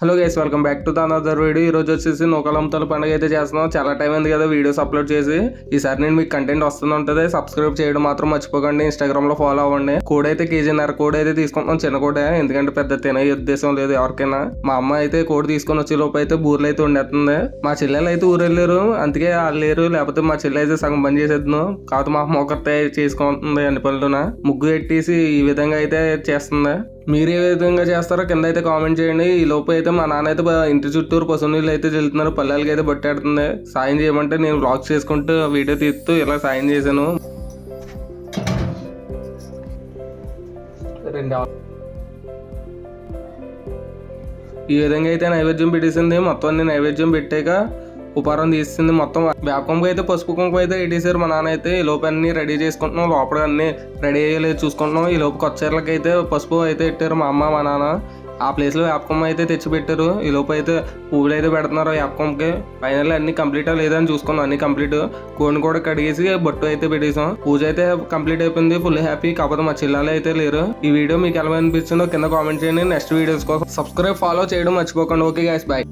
Hello guys, welcome back to the another video. ఈ రోజు వచ్చేసి నూకలంతల పండుగ అయితే చేస్తున్నాం. చాలా టైం అయింది కదా వీడియోస్ అప్లోడ్ చేసి. ఈసారి నేను మీకు కంటెంట్ వస్తుంటుంది. సబ్స్క్రైబ్ చేయడం మాత్రం మర్చిపోకండి. ఇన్స్టాగ్రామ్ లో ఫాలో అవ్వండి. కోడ్ అయితే కేజీన్నర కోడ్ అయితే తీసుకుంటున్నాం, చిన్న కోడే, ఎందుకంటే పెద్ద తినే ఉద్దేశం లేదు ఎవరికైనా. మా అమ్మ అయితే కోడ్ తీసుకొని వచ్చే లోపు అయితే బూర్లు అయితే ఉండేస్తుంది. మా చెల్లెలు అయితే ఊరు వెళ్ళారు, అందుకే వాళ్ళు లేరు. లేకపోతే మా చెల్లె అయితే సగం పని చేసేద్దాం. కాదు మా అమ్మ ఒకరితే చేసుకుంటుంది అన్ని పనులున. ముగ్గు పెట్టేసి ఈ విధంగా అయితే చేస్తుంది. మీరు ఏ విధంగా చేస్తారో కింద అయితే కామెంట్ చేయండి. ఈ లోపు అయితే మా నాన్న అయితే ఇంటి చుట్టూరు పసుపు నీళ్ళు అయితే చెల్లుతున్నారు. పల్లెలకి అయితే బొట్టేడుతుంది. సాయం చేయమంటే నేను వ్లాగ్ చేసుకుంటూ వీడియో తీస్తూ ఇలా సాయం చేశాను. ఈ విధంగా అయితే నైవేద్యం పెట్టేసింది. మొత్తం అన్ని నైవేద్యం పెట్టాక ఉపారం తీసింది. మొత్తం వేపకంకి అయితే పసుపు కుంకుమ అయితే పెట్టేశారు మా నాన్న అయితే. ఈ లోపు అన్ని రెడీ చేసుకుంటున్నాం. లోపల అన్ని రెడీ అయ్యేలేదు చూసుకుంటున్నాం. ఈ లోపు కొత్త చీరలకి అయితే పసుపు అయితే పెట్టారు మా అమ్మ మా నాన్న. ఆ ప్లేస్లో వేపకొమ్మ అయితే తెచ్చి పెట్టారు. ఈ లోపు అయితే పువ్వులు అయితే పెడుతున్నారు వేపకొమ్మకి. ఫైనల్ అన్ని కంప్లీట్ లేదని చూసుకున్నాం. అన్ని కంప్లీట్. కోడిని కూడా కడిగేసి బొట్టు అయితే పెట్టేసాం. పూజ అయితే కంప్లీట్ అయిపోయింది. Full happy. కాకపోతే మా చిల్లాలు అయితే లేరు. ఈ వీడియో మీకు ఎలా అనిపించిందో కింద కామెంట్ చేయండి. నెక్స్ట్ వీడియోస్ కోసం సబ్స్క్రైబ్ ఫాలో చేయడం మర్చిపోకండి. Okay guys, bye.